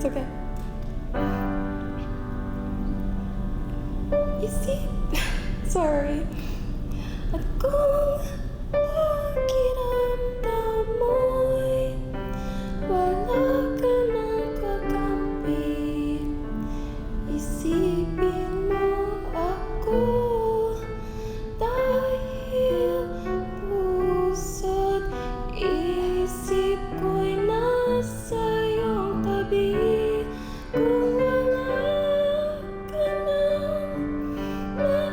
It's okay. You see, sorry. At kung pakiramdamoy wala ka nang kakampi, isipin mo ako dahil puso't isip ko'y nasa iyong tabi. Kung wala ka nang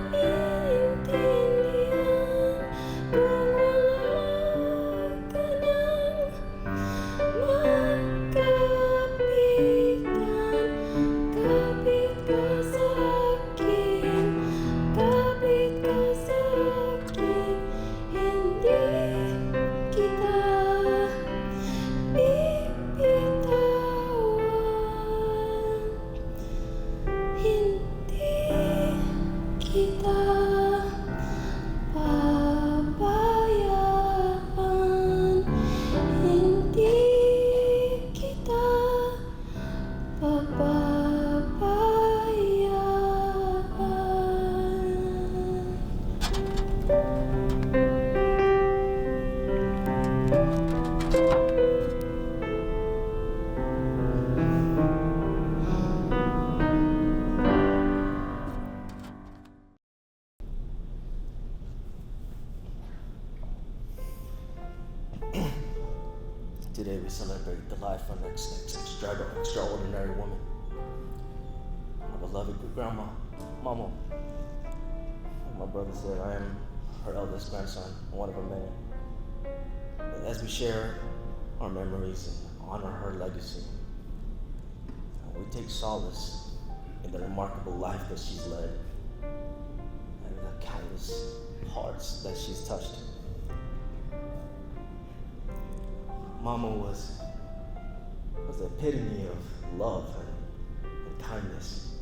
maintindihan, kung wala ka nang magkapitan, kapit ka sa akin, kapit ka sa akin, hindi kita bibitawan, hindi kita pabayaan, hindi kita Today we celebrate the life of an extraordinary woman, my beloved grandma, Mama. Like my brother said, I am her eldest grandson, one of her many. As we share our memories and honor her legacy, we take solace in the remarkable life that she's led and the countless hearts that she's touched. Mama was the epitome of love and kindness.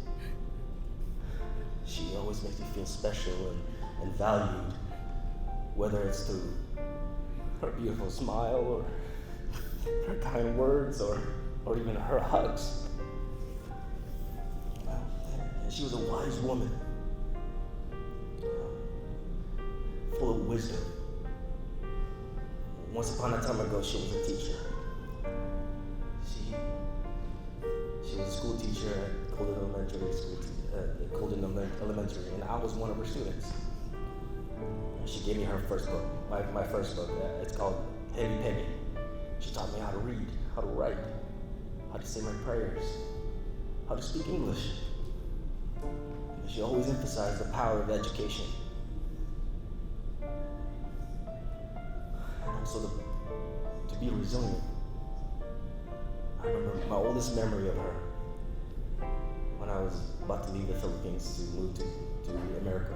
She always makes me feel special and valued, whether it's through her beautiful smile or her kind words or even her hugs. And she was a wise woman, full of wisdom. Once upon a time ago, she was a teacher. She was a school teacher at Colden Elementary, and I was one of her students. She gave me her first book, my first book. It's called Henny Penny. She taught me how to read, how to write, how to say my prayers, how to speak English. And she always emphasized the power of education. So to be resilient. I remember my oldest memory of her when I was about to leave the Philippines to move to America.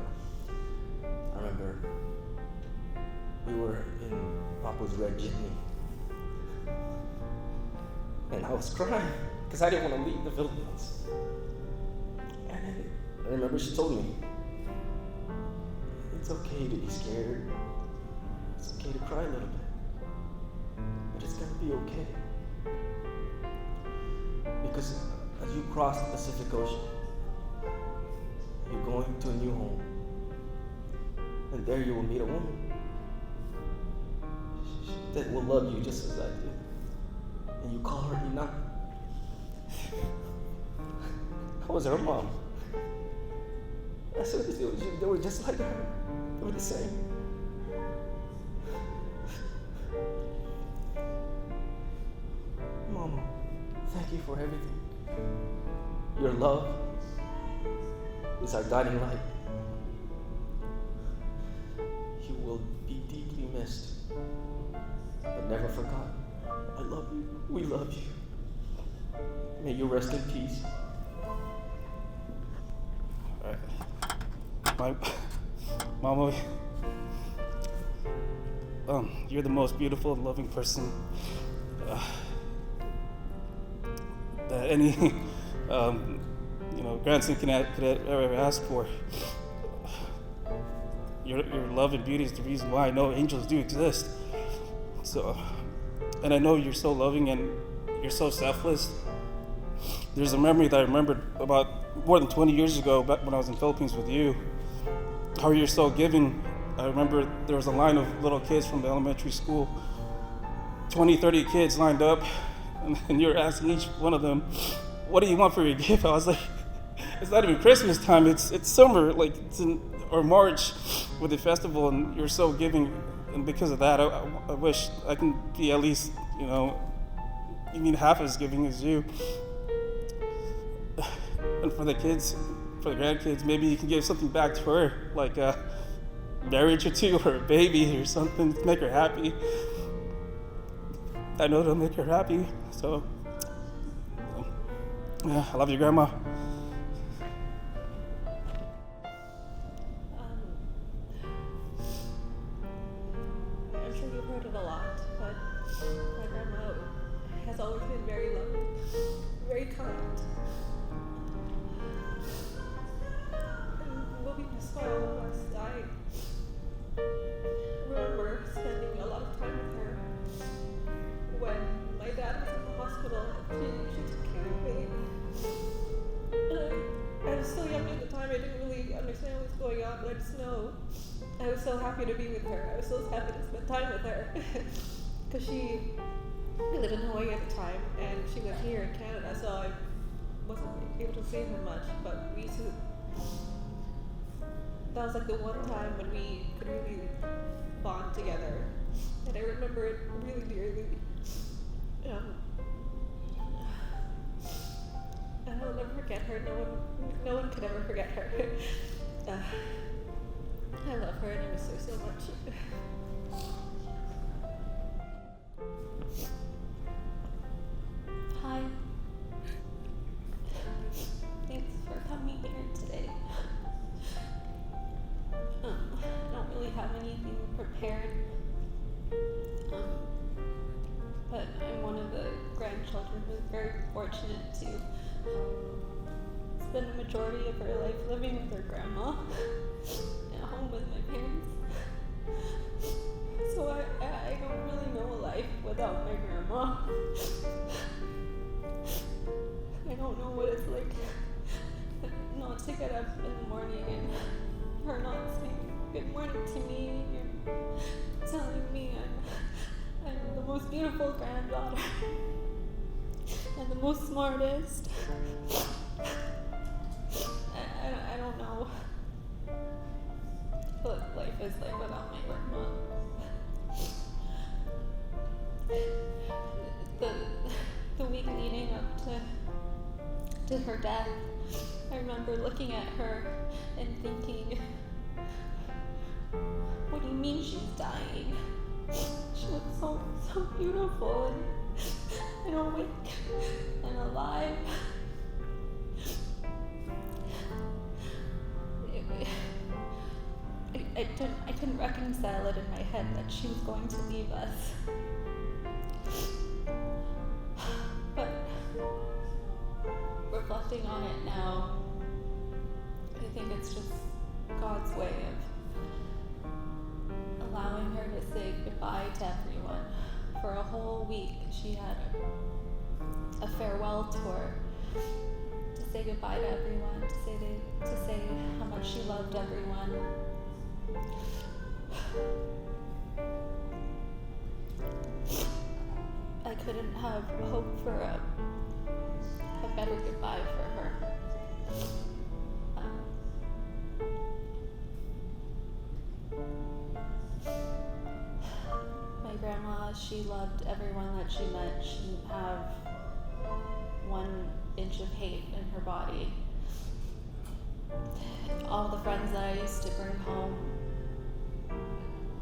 I remember we were in Papa's red jeepney, and I was crying because I didn't want to leave the Philippines. And I remember she told me, it's okay to be scared. It's okay to cry a little bit, but it's gonna be okay. Because as you cross the Pacific Ocean, you're going to a new home, and there you will meet a woman that will love you just as I did, and you call her Ina. I was her mom. I said they were just like her. They were the same. Mama, thank you for everything. Your love is our guiding light. You will be deeply missed, but never forgotten. I love you. We love you. May you rest in peace. My Mama, you're the most beautiful and loving person that any grandson could ever ask for. Your love and beauty is the reason why I know angels do exist. So, and I know you're so loving and you're so selfless. there's a memory that I remembered about more than 20 years ago, back when I was in the Philippines with you. How you're so giving. I remember there was a line of little kids from the elementary school, 20, 30 kids lined up, and you're asking each one of them, what do you want for your gift? I was like, it's not even Christmas time, it's summer, like it's in, or March with the festival, and you're so giving. And because of that, I wish I can be at least, even half as giving as you. And for the kids, for the grandkids, maybe you can give something back to her, like a marriage or two, or a baby or something to make her happy. I know it'll make her happy. So, yeah, I love you, Grandma. I'm sure you've heard it a lot, but my grandma has always been very loving, very kind. And will be missed by all of us. I remember spending a lot of time with her when my dad was in the hospital. She took care of me. And I was so young at the time, I didn't really understand what was going on, but I just know I was so happy to be with her. I was so happy to spend time with her. Because she lived in Hawaii at the time, and she lived here in Canada, so I wasn't able to see her much, but we used to, that was like the one time when we could really bond together, and I remember it really dearly. And I'll never forget her. No one could ever forget her. I love her and I miss her so much. Hi. Thanks for coming here today. I don't really have anything prepared. But I'm one of the grandchildren who's very fortunate to spend the majority of her life living with her grandma at home with my parents. So I don't really know a life without my grandma. I don't know what it's like not to get up in the morning and her not saying good morning to me and telling me I'm the most beautiful granddaughter and the most smartest. I don't know what life is like without my grandma. The week leading up to her death, I remember looking at her and thinking, what do you mean she's dying? She looks so beautiful and awake and alive. I couldn't reconcile it in my head that she was going to leave us. But reflecting on it now, I think it's just God's way of allowing her to say goodbye to everyone. For a whole week, she had a farewell tour to say goodbye to everyone, to say how much she loved everyone. I couldn't have hoped for a better goodbye for her. My grandma, she loved everyone that she met. She didn't have 1 inch of hate in her body. All the friends that I used to bring home,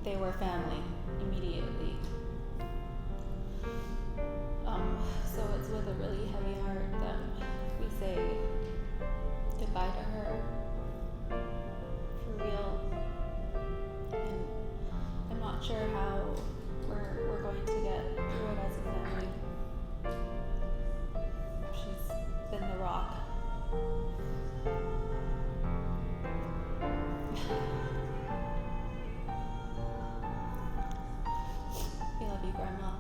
they were family immediately. So it's with a really heavy heart that we say goodbye to her for real. And I'm not sure how we're going to get through it as a family. She's been the rock. We love you, Grandma.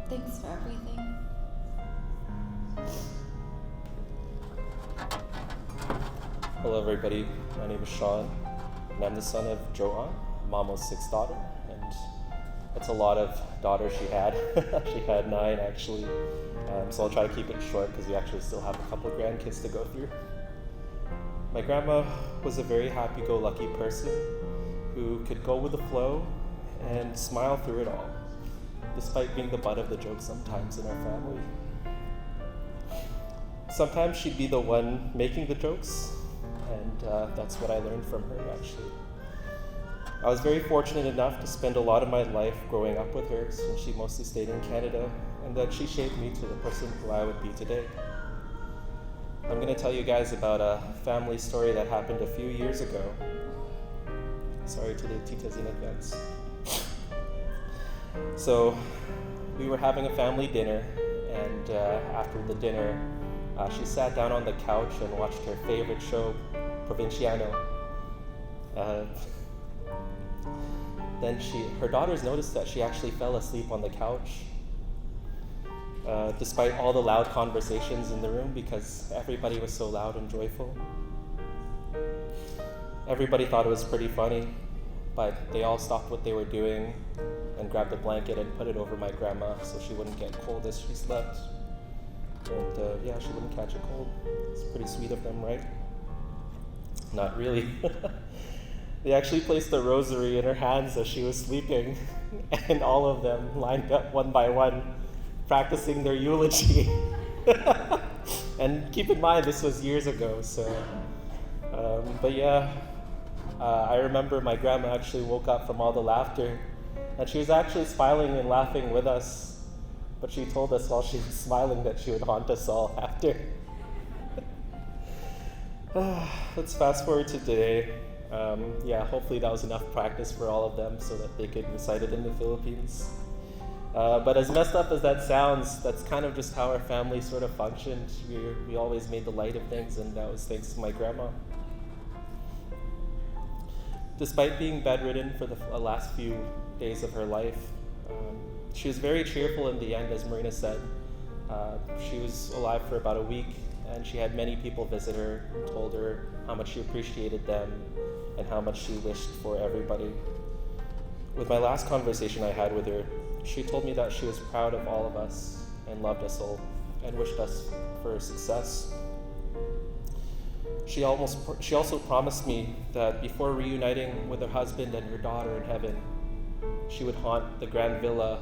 Thanks for everything. Hello everybody, my name is Sean, and I'm the son of Joanne, Mama's sixth daughter, and that's a lot of daughters she had. She had 9 actually, so I'll try to keep it short because we actually still have a couple grandkids to go through. My grandma was a very happy-go-lucky person who could go with the flow and smile through it all, despite being the butt of the joke sometimes in our family. Sometimes she'd be the one making the jokes, and that's what I learned from her actually. I was very fortunate enough to spend a lot of my life growing up with her since she mostly stayed in Canada, and that she shaped me to the person who I would be today. I'm going to tell you guys about a family story that happened a few years ago. Sorry to the titas in advance. So, we were having a family dinner, and after the dinner, she sat down on the couch and watched her favorite show, Provinciano. Then her daughters noticed that she actually fell asleep on the couch, despite all the loud conversations in the room because everybody was so loud and joyful. Everybody thought it was pretty funny, but they all stopped what they were doing and grabbed a blanket and put it over my grandma so she wouldn't get cold as she slept. And yeah, she wouldn't catch a cold. It's pretty sweet of them, right? Not really. They actually placed the rosary in her hands as she was sleeping, and all of them lined up one by one, practicing their eulogy. And keep in mind, this was years ago, so. But yeah, I remember my grandma actually woke up from all the laughter, and she was actually smiling and laughing with us, but she told us while she was smiling that she would haunt us all after. Let's fast forward to today. Yeah, hopefully that was enough practice for all of them so that they could recite it in the Philippines. But as messed up as that sounds, that's kind of just how our family sort of functioned. We always made the light of things, and that was thanks to my grandma. Despite being bedridden for the last few days of her life, she was very cheerful in the end, as Marina said. She was alive for about a week, and she had many people visit her and told her how much she appreciated them and how much she wished for everybody. With my last conversation I had with her, she told me that she was proud of all of us and loved us all and wished us for success. She also promised me that before reuniting with her husband and her daughter in heaven, she would haunt the Grand Villa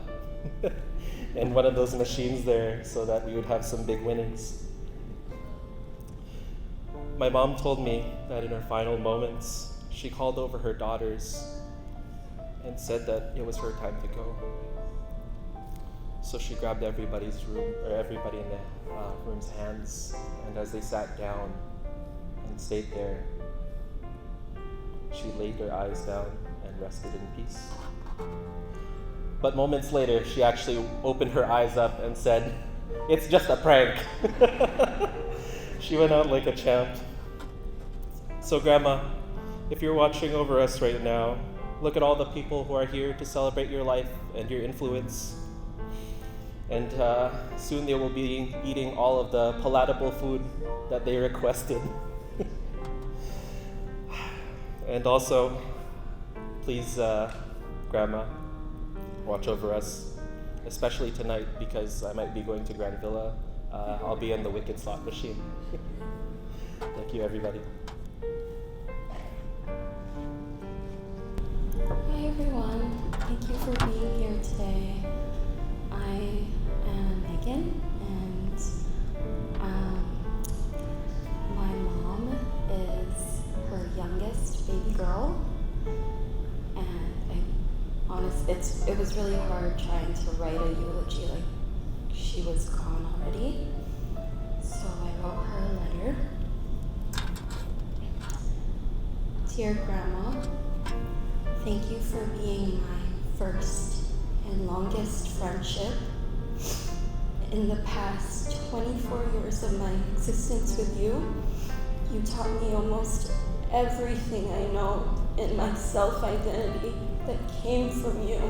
and one of those machines there so that we would have some big winnings. My mom told me that in her final moments, she called over her daughters and said that it was her time to go. So she grabbed everybody in the room's hands, and as they sat down and stayed there, she laid her eyes down and rested in peace. But moments later, she actually opened her eyes up and said, "It's just a prank." She went out like a champ. So Grandma, if you're watching over us right now, look at all the people who are here to celebrate your life and your influence. And soon they will be eating all of the palatable food that they requested. And also, please, Grandma, watch over us, especially tonight because I might be going to Grand Villa. I'll be in the Wicked slot machine. Thank you, everybody. Hi everyone, thank you for being here today. I am Megan, and my mom is her youngest baby girl, and it was really hard trying to write a eulogy, like she was gone already, so I wrote her a letter. Dear Grandma, thank you for being my first and longest friendship. In the past 24 years of my existence with you, you taught me almost everything I know in my self-identity that came from you.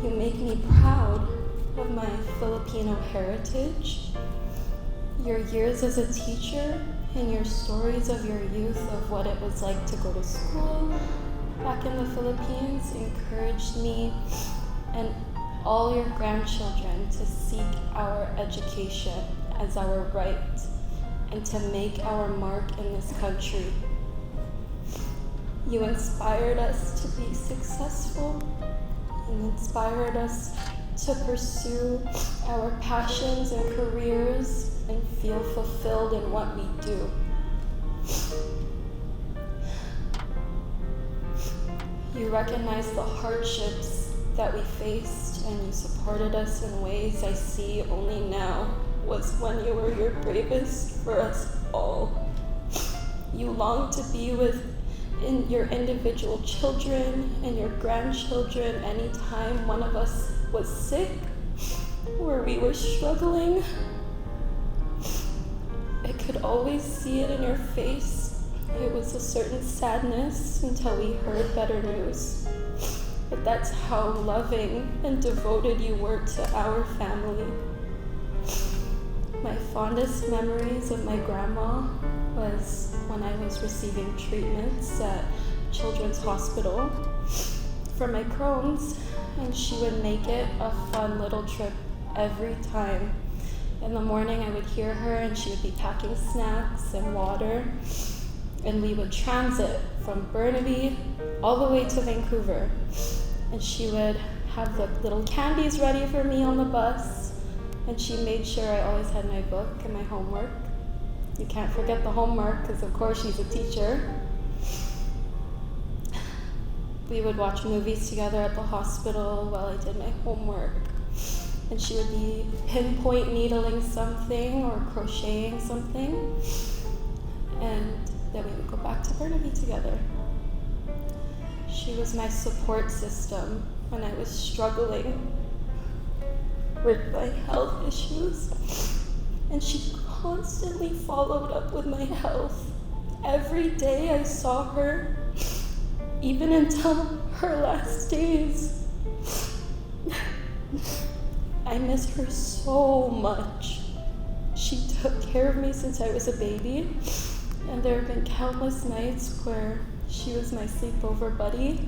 You make me proud of my Filipino heritage, your years as a teacher, and your stories of your youth of what it was like to go to school back in the Philippines encouraged me and all your grandchildren to seek our education as our right and to make our mark in this country. You inspired us to be successful. You inspired us to pursue our passions and careers and feel fulfilled in what we do. You recognized the hardships that we faced and you supported us in ways I see only now was when you were your bravest for us all. You longed to be with your individual children and your grandchildren anytime one of us was sick or we were struggling. I could always see it in your face. It was a certain sadness until we heard better news. But that's how loving and devoted you were to our family. My fondest memories of my grandma was when I was receiving treatments at Children's Hospital for my Crohn's, and she would make it a fun little trip every time. In the morning I would hear her and she would be packing snacks and water, and we would transit from Burnaby all the way to Vancouver, and she would have the little candies ready for me on the bus, and she made sure I always had my book and my homework. You can't forget the homework because of course she's a teacher. We would watch movies together at the hospital while I did my homework, and she would be pinpoint needling something or crocheting something, and then we would go back to Burnaby together. She was my support system when I was struggling with my health issues, and she constantly followed up with my health. Every day I saw her, even until her last days. I miss her so much. She took care of me since I was a baby, and there have been countless nights where she was my sleepover buddy.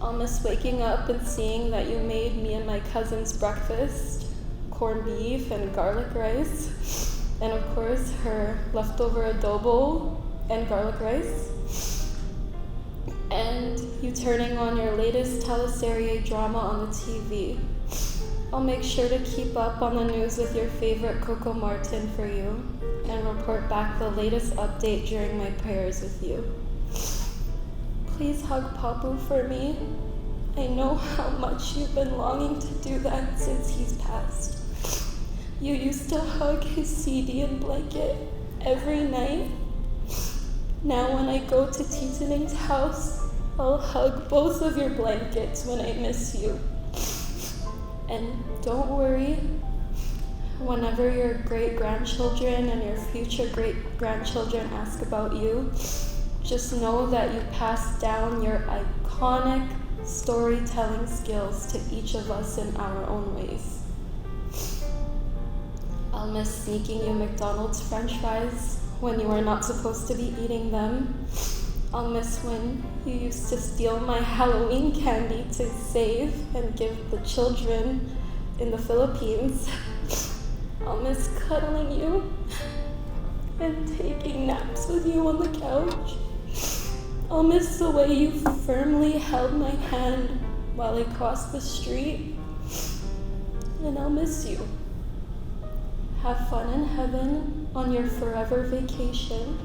I'll miss waking up and seeing that you made me and my cousins breakfast, corned beef and garlic rice, and of course her leftover adobo and garlic rice, and you turning on your latest teleserie drama on the TV. I'll make sure to keep up on the news with your favorite Coco Martin for you and report back the latest update during my prayers with you. Please hug Papu for me. I know how much you've been longing to do that since he's passed. You used to hug his CD and blanket every night. Now when I go to Titaning's house, I'll hug both of your blankets when I miss you. And don't worry, whenever your great-grandchildren and your future great-grandchildren ask about you, just know that you passed down your iconic storytelling skills to each of us in our own ways. I'll miss sneaking you McDonald's French fries when you were not supposed to be eating them. I'll miss when you used to steal my Halloween candy to save and give the children in the Philippines. I'll miss cuddling you and taking naps with you on the couch. I'll miss the way you firmly held my hand while I crossed the street. And I'll miss you. Have fun in heaven on your forever vacation,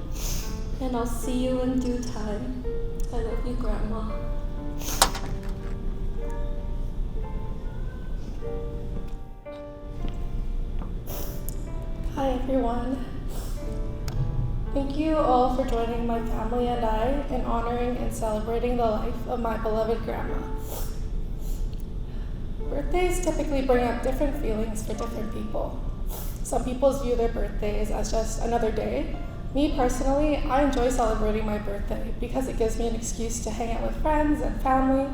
and I'll see you in due time. I love you, Grandma. Hi everyone. Thank you all for joining my family and I in honoring and celebrating the life of my beloved grandma. Birthdays typically bring up different feelings for different people. Some people view their birthdays as just another day. Me personally, I enjoy celebrating my birthday because it gives me an excuse to hang out with friends and family,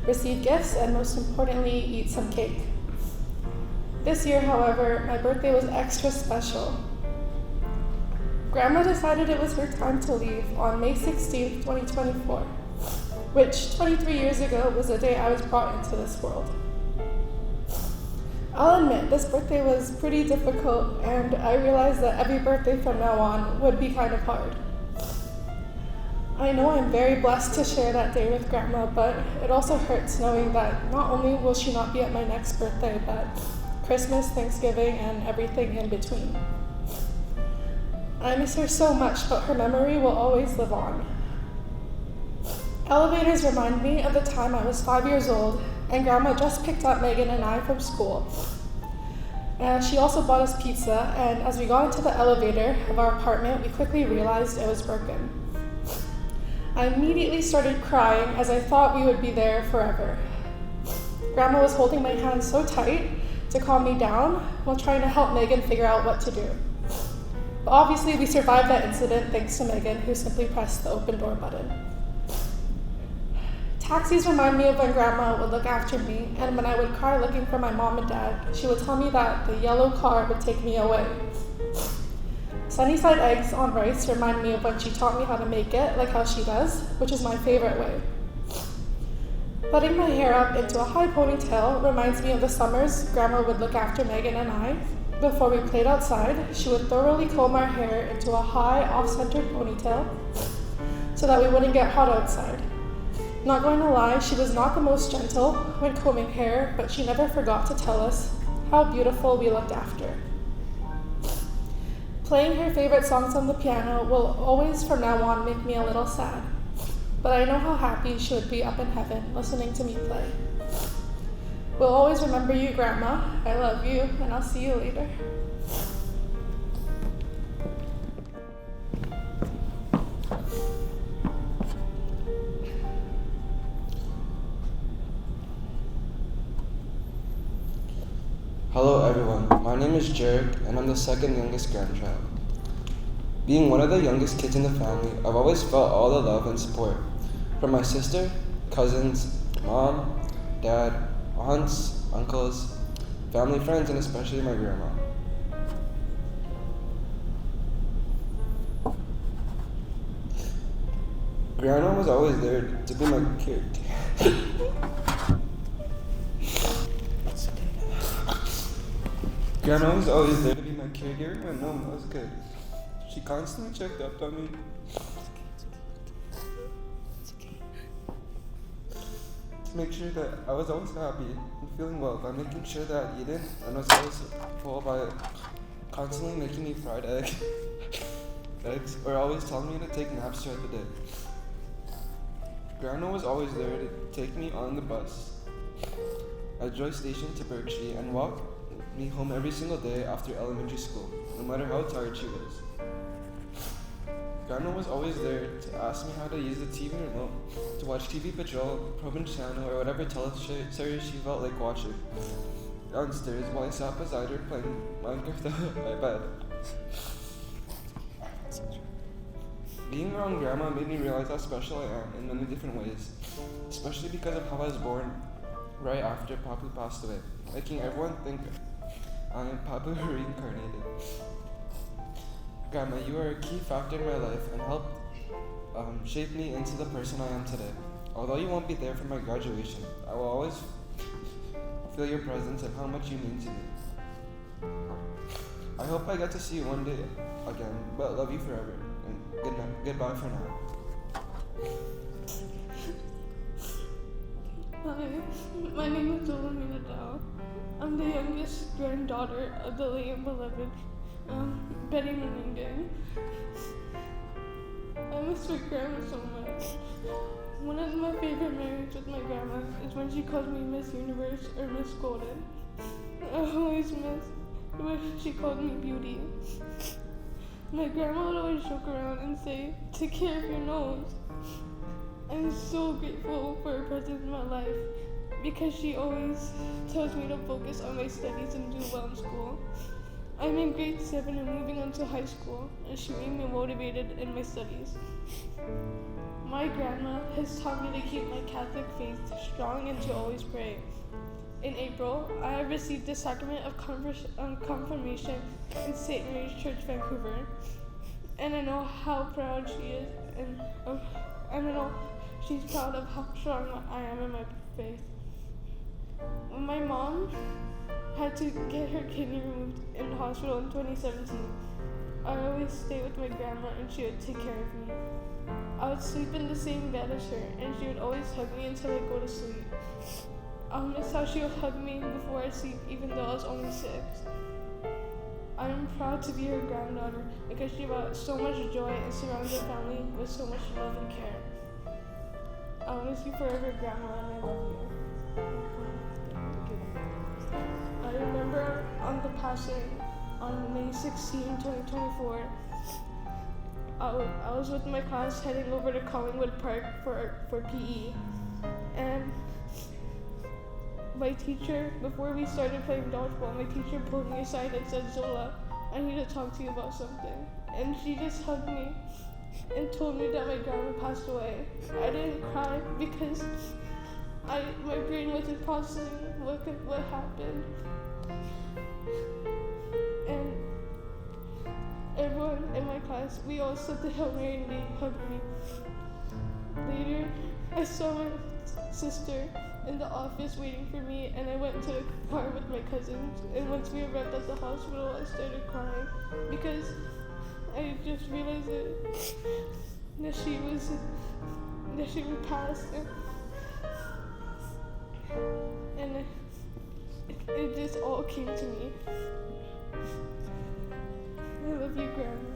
receive gifts, and most importantly, eat some cake. This year, however, my birthday was extra special. Grandma decided it was her time to leave on May 16, 2024, which 23 years ago was the day I was brought into this world. I'll admit, this birthday was pretty difficult, and I realized that every birthday from now on would be kind of hard. I know I'm very blessed to share that day with Grandma, but it also hurts knowing that not only will she not be at my next birthday, but Christmas, Thanksgiving, and everything in between. I miss her so much, but her memory will always live on. Elevators remind me of the time I was 5 years old, and Grandma just picked up Megan and I from school. She also bought us pizza, and as we got into the elevator of our apartment, we quickly realized it was broken. I immediately started crying as I thought we would be there forever. Grandma was holding my hand so tight to calm me down while trying to help Megan figure out what to do. But obviously, we survived that incident thanks to Megan, who simply pressed the open door button. Taxis remind me of when Grandma would look after me, and when I would cry looking for my mom and dad, she would tell me that the yellow car would take me away. Sunnyside eggs on rice remind me of when she taught me how to make it, like how she does, which is my favorite way. Butting my hair up into a high ponytail reminds me of the summers Grandma would look after Megan and I. Before we played outside, she would thoroughly comb our hair into a high, off-centered ponytail so that we wouldn't get hot outside. Not going to lie, she was not the most gentle when combing hair, but she never forgot to tell us how beautiful we looked after. Playing her favorite songs on the piano will always from now on make me a little sad, but I know how happy she would be up in heaven listening to me play. We'll always remember you, Grandma. I love you, and I'll see you later. Hello everyone, my name is Jarek and I'm the second youngest grandchild. Being one of the youngest kids in the family, I've always felt all the love and support from my sister, cousins, mom, dad, aunts, uncles, family friends, and especially my grandma. Grandma was always there to be my caretaker. Grandma was always there to be my caregiver when no one was good. She constantly checked up on me. To make sure that I was always happy and feeling well by making sure that I eat it, and was always full by constantly making me fried eggs, or always telling me to take naps throughout the day. Grandma was always there to take me on the bus at Joy Station to Berkshire and walk me home every single day after elementary school, no matter how tired she was. Grandma was always there to ask me how to use the TV remote to watch TV Patrol, Probin Channel, or whatever teleseries she felt like watching downstairs while I sat beside her playing Minecraft on my bed. Being around Grandma made me realize how special I am in many different ways, especially because of how I was born right after Papu passed away, making everyone think I am Papu reincarnated. Grandma, you are a key factor in my life and helped shape me into the person I am today. Although you won't be there for my graduation, I will always feel your presence and how much you mean to me. I hope I get to see you one day again, but love you forever. And goodbye for now. Hi, my name is Olumina Dow. I'm the youngest granddaughter of the late and beloved Betty Meningang. I miss my grandma so much. One of my favorite memories with my grandma is when she called me Miss Universe or Miss Golden. I always miss when she called me Beauty. My grandma would always joke around and say, "Take care of your nose." I'm so grateful for her presence in my life because she always tells me to focus on my studies and do well in school. I'm in grade 7 and moving on to high school, and she made me motivated in my studies. My grandma has taught me to keep my Catholic faith strong and to always pray. In April, I have received the sacrament of confirmation in St. Mary's Church, Vancouver, and I know how proud she is, and I know she's proud of how strong I am in my faith. When my mom had to get her kidney removed in the hospital in 2017, I always stayed with my grandma and she would take care of me. I would sleep in the same bed as her and she would always hug me until I go to sleep. I'll miss how she would hug me before I sleep even though I was only 6. I am proud to be her granddaughter because she brought so much joy and surrounded her family with so much love and care. I'll miss you forever, Grandma, and I love you. I remember on the passing on May 16, 2024, I was with my class heading over to Collingwood Park for PE, and my teacher, before we started playing dodgeball, my teacher pulled me aside and said, "Zola, I need to talk to you about something." And she just hugged me and told me that my grandma passed away. I didn't cry because my brain wasn't processing what happened. And everyone in my class, we all said the Hail Mary and they hugged me. Later, I saw my sister in the office waiting for me, and I went to the car with my cousins. And once we arrived at the hospital, I started crying because I just realized that she would pass, and it just all came to me. I love you, Grandma.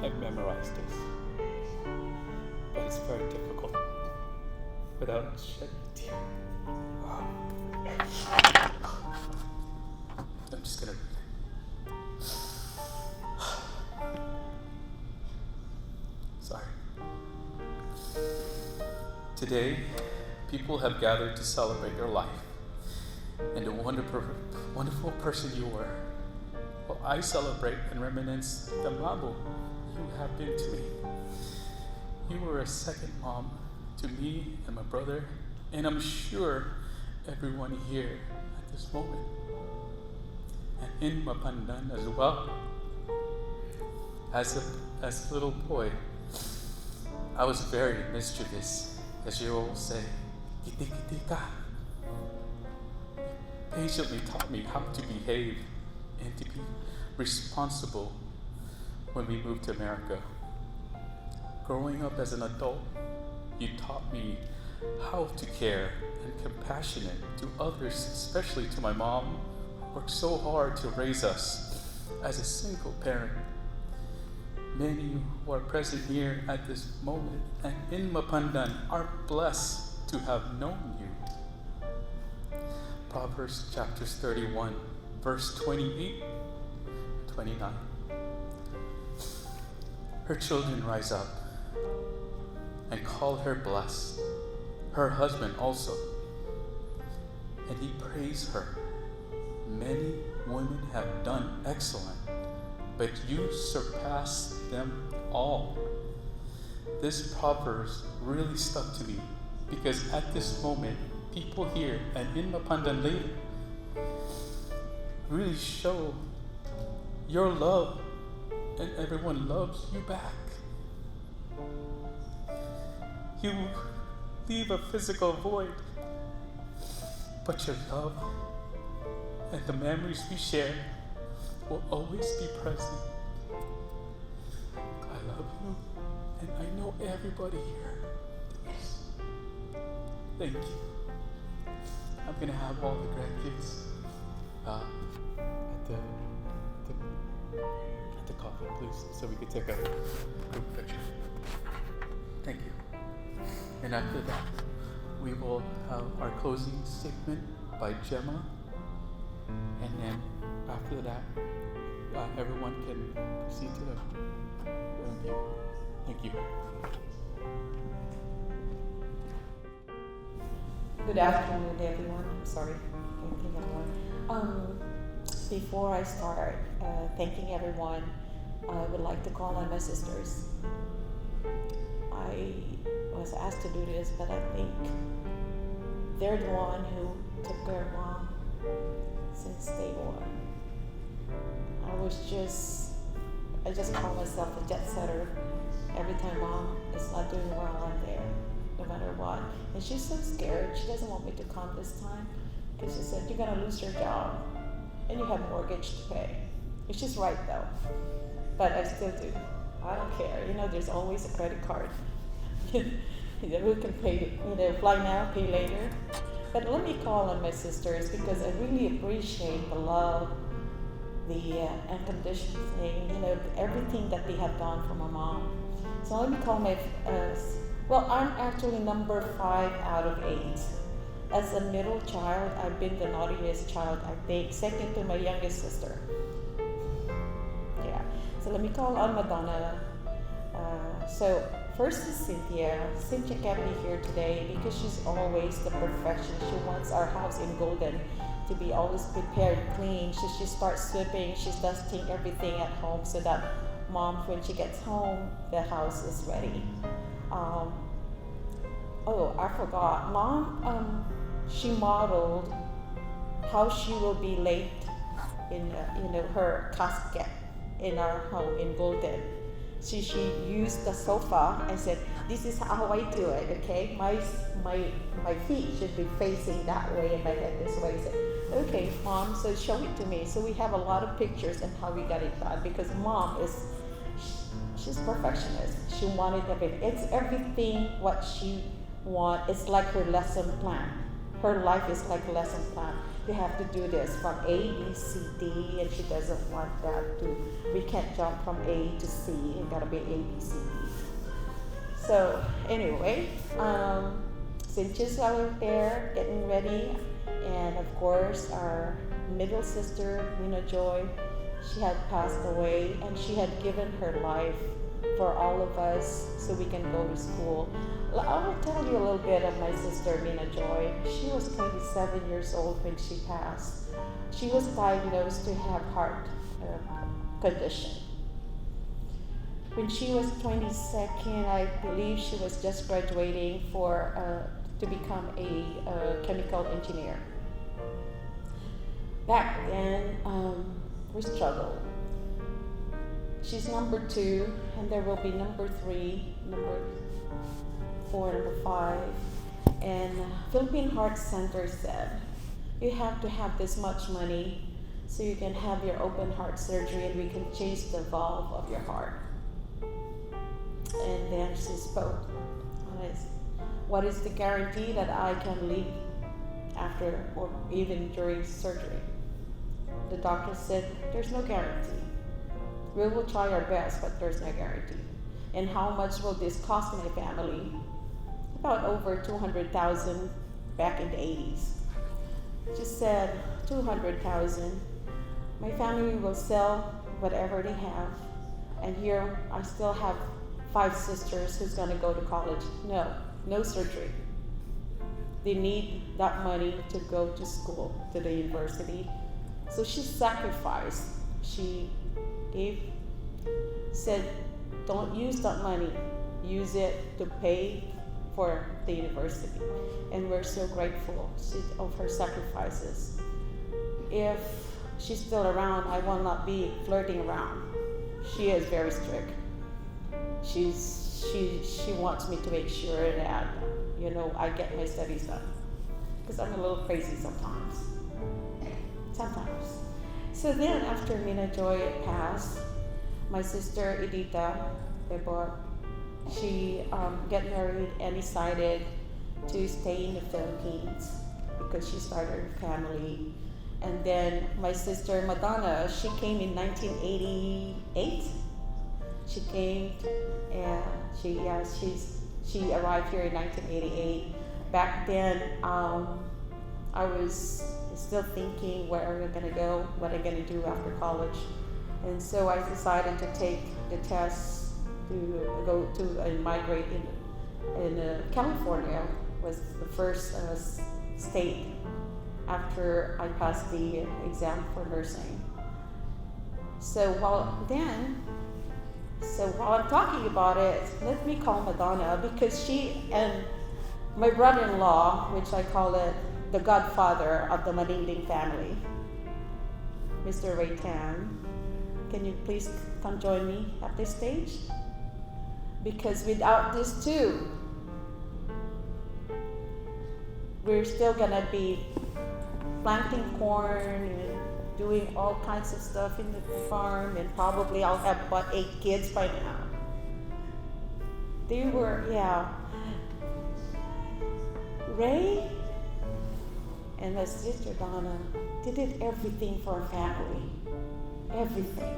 I've memorized this, but it's very difficult without shedding a tear. I'm just gonna read it. Sorry. Today, people have gathered to celebrate your life and the wonderful person you were. Well, I celebrate and reminisce the mamo you have been to me. You were a second mom to me and my brother, and I'm sure everyone here at this moment. And in Mapandan as well. As a little boy, I was very mischievous, as you all say. Kiti ka. Patiently taught me how to behave and to be responsible when we moved to America. Growing up as an adult, you taught me how to care and compassionate to others, especially to my mom, who worked so hard to raise us as a single parent. Many who are present here at this moment and in Mapandan are blessed to have known you. Proverbs chapters 31, verse 28, 29. Her children rise up and call her blessed, her husband also, and he praised her. Many women have done excellent, but you surpass them all. This proverb really stuck to me because at this moment, people here and in Mapandan later really show your love, and everyone loves you back. You leave a physical void, but your love and the memories we share will always be present. I love you, and I know everybody here does. Thank you. I'm gonna have all the grandkids at the coffin, please, so we can take a group picture. Thank you. And after that, we will have our closing statement by Gemma, and then after that, everyone can proceed to the review. Thank you. Good afternoon, everyone. I'm sorry, I can't think of one. before I start thanking everyone, I would like to call on my sisters. I was asked to do this, but I think they're the one who took care of Mom since day one. I just call myself a jet setter. Every time Mom is not doing well, I'm there, no matter what. And she's so scared. She doesn't want me to come this time because she said, you're gonna lose your job and you have a mortgage to pay. And she's right though, but I still do. I don't care. There's always a credit card. Who can pay, fly now, pay later. But let me call on my sisters because I really appreciate the love, the unconditional thing, everything that they have done for my mom. So let me call my, I'm actually number 5 out of 8. As a middle child, I've been the naughtiest child, I think, second to my youngest sister. Yeah, so let me call on Madonna. So first is Cynthia. Cynthia can't be here today because she's always the perfection. She wants our house in Golden to be always prepared, clean. She starts sweeping, she's dusting everything at home so that Mom, when she gets home, the house is ready. I forgot. Mom, she modeled how she will be late in her casket in our home in Golden. She used the sofa and said, this is how I do it, okay? My feet should be facing that way and my head this way. I said, okay, Mom, so show it to me. So we have a lot of pictures and how we got it done because Mom she's perfectionist. She wanted everything. It's everything what she wants. It's like her lesson plan. Her life is like a lesson plan. You have to do this from A, B, C, D, and she doesn't want that we can't jump from A to C. It gotta be A, B, C, D. So anyway, Cynthia's out there getting ready, and of course our middle sister, Mina Joy, she had passed away, and she had given her life for all of us so we can go to school. I'll tell you a little bit of my sister, Mina Joy. She was 27 years old when she passed. She was diagnosed to have heart condition. When she was 22nd, I believe she was just graduating to become a chemical engineer. Back then, we struggled. She's number 2, and there will be number 3, number 4, number 5. And Philippine Heart Center said, you have to have this much money so you can have your open heart surgery and we can change the valve of your heart. And then she spoke. What is the guarantee that I can live after or even during surgery? The doctor said, there's no guarantee. We will try our best, but there's no guarantee. And how much will this cost my family? About over $200,000 back in the 80s. She said, $200,000. My family will sell whatever they have. And here I still have 5 sisters who's gonna go to college. No surgery. They need that money to go to school, to the university. So she sacrificed. She said, don't use that money. Use it to pay for the university. And we're so grateful of her sacrifices. If she's still around, I will not be flirting around. She is very strict. She wants me to make sure that, I get my studies done. Because I'm a little crazy sometimes. So then after Mina Joy passed, my sister Edita Debor, she got married and decided to stay in the Philippines because she started her family. And then my sister Madonna, she came in 1988. She came and she arrived here in 1988. Back then, I was still thinking where am I going to go, what I'm going to do after college. And so I decided to take the test to go to and migrate in California was the first state after I passed the exam for nursing. So while I'm talking about it, let me call Madonna, because she and my brother-in-law, which I call it the godfather of the Maninding family, Mr. Ray Tan, can you please come join me at this stage? Because without these two, we're still gonna be planting corn and doing all kinds of stuff in the farm, and probably I'll have about 8 kids by now. They were, Ray and my sister Donna, they did everything for our family. Everything.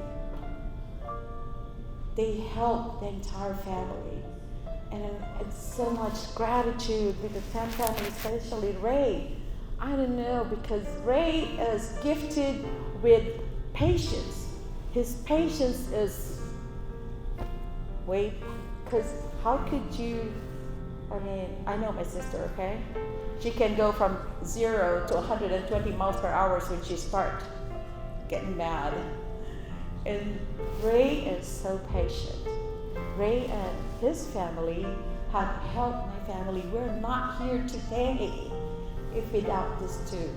They helped the entire family. And it's so much gratitude with the Tan family, especially Ray. I don't know, because Ray is gifted with patience. His patience is, because how could you, I know my sister, okay? She can go from 0 to 120 miles per hour when she starts getting mad. And Ray is so patient. Ray and his family have helped my family. We're not here today if without these two.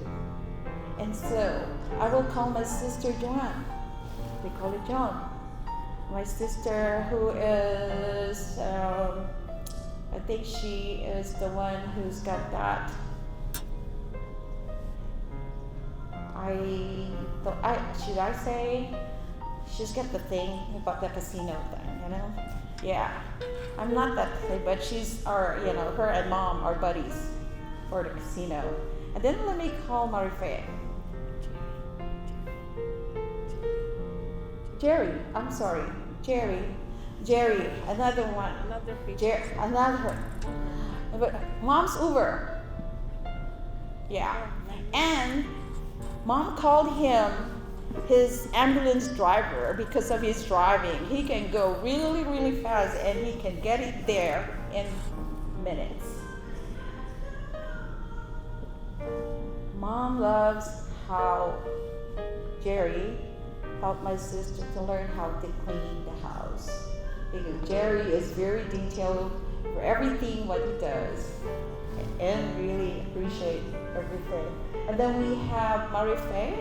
And so I will call my sister Joan. They call her Joan. My sister, who is, I think she is the one who's got that. Should I say? She's got the thing about the casino thing, you know? Yeah. I'm not that thing, but she's our, her and mom are buddies for the casino. And then let me call Marife. Jerry, another one. Another. But mom's Uber. Yeah. And mom called him his ambulance driver because of his driving. He can go really, really fast and he can get it there in minutes. Mom loves how Jerry helped my sister to learn how to clean the house. Because Jerry is very detailed for everything what he does and really appreciate everything. And then we have Marife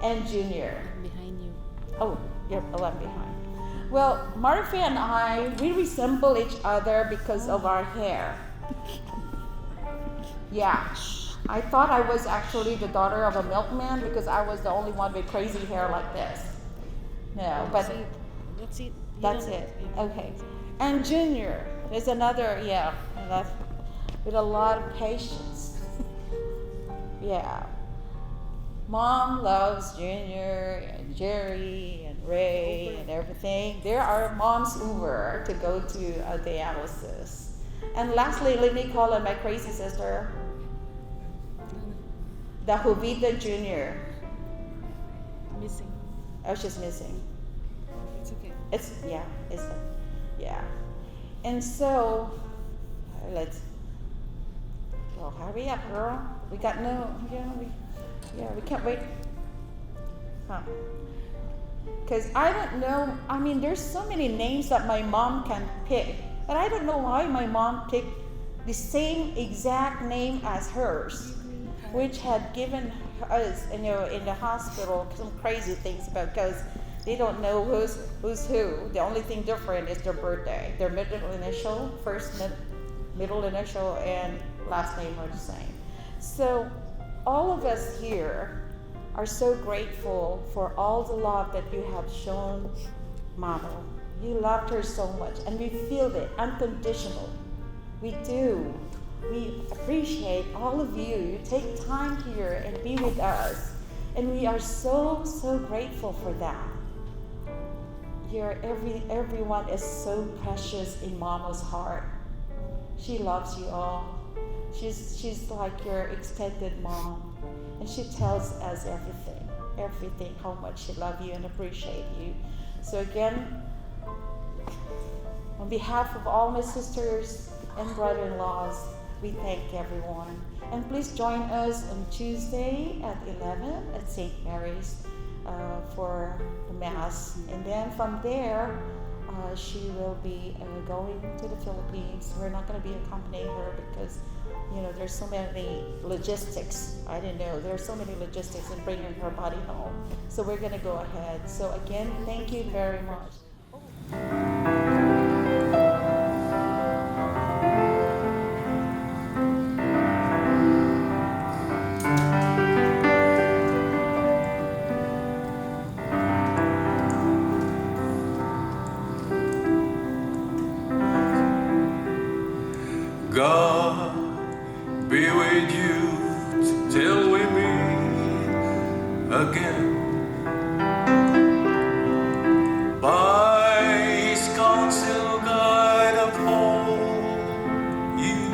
and Junior. Behind you. Oh, you're the one behind. Well, Marife and I, we resemble each other because of our hair. Yeah. I thought I was actually the daughter of a milkman because I was the only one with crazy hair like this. No, but That's it. that's it. Okay. And Junior is another, with a lot of patience. Yeah. Mom loves Junior and Jerry and Ray and everything. They are mom's Uber to go to dialysis. And lastly, let me call on my crazy sister, the Jovita Junior. Missing. Oh, she's missing. It's okay. Yeah. And so, hurry up, girl. We got we can't wait. Because I don't know, there's so many names that my mom can pick, but I don't know why my mom picked the same exact name as hers, which had given us, in the hospital, some crazy things about, because they don't know who's who. The only thing different is their birthday. Their middle initial, middle initial, and last name are the same. So all of us here are so grateful for all the love that you have shown Mama. You loved her so much, and we feel it unconditional. We do. We appreciate all of you. You take time here and be with us, and we are so, so grateful for that. Everyone is so precious in Mama's heart. She loves you all. She's like your extended mom, and she tells us everything, how much she loves you and appreciate you. So again, on behalf of all my sisters and brother-in-laws, we thank everyone. And please join us on Tuesday at 11 at St. Mary's for the Mass. And then from there, she will be going to the Philippines. We're not going to be accompanying her because, you know, there's so many logistics. I didn't know. There's so many logistics in bringing her body home. So we're going to go ahead. So again, thank you very much. God be with you till we meet again. By His counsel, guide, uphold you.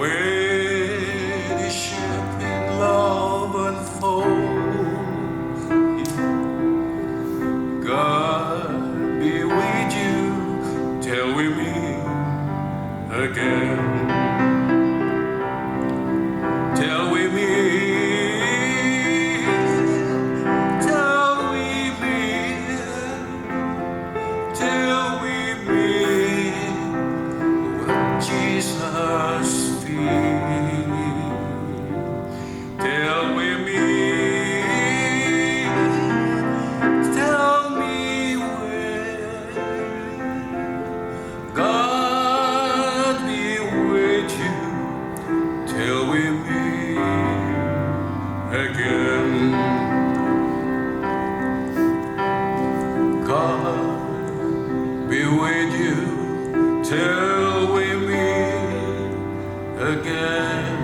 When His ship in love unfolds you. God be with you till we meet again, till we meet, till we meet, till we meet with Jesus' feet, till we meet, tell me where God till we meet again. God be with you till we meet again.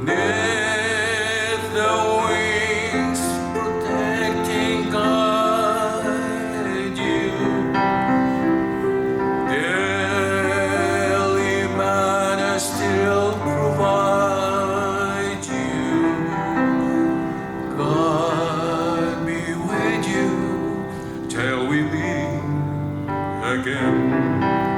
Neath the wings protecting guide you. Still provide you. God be with you till we meet again.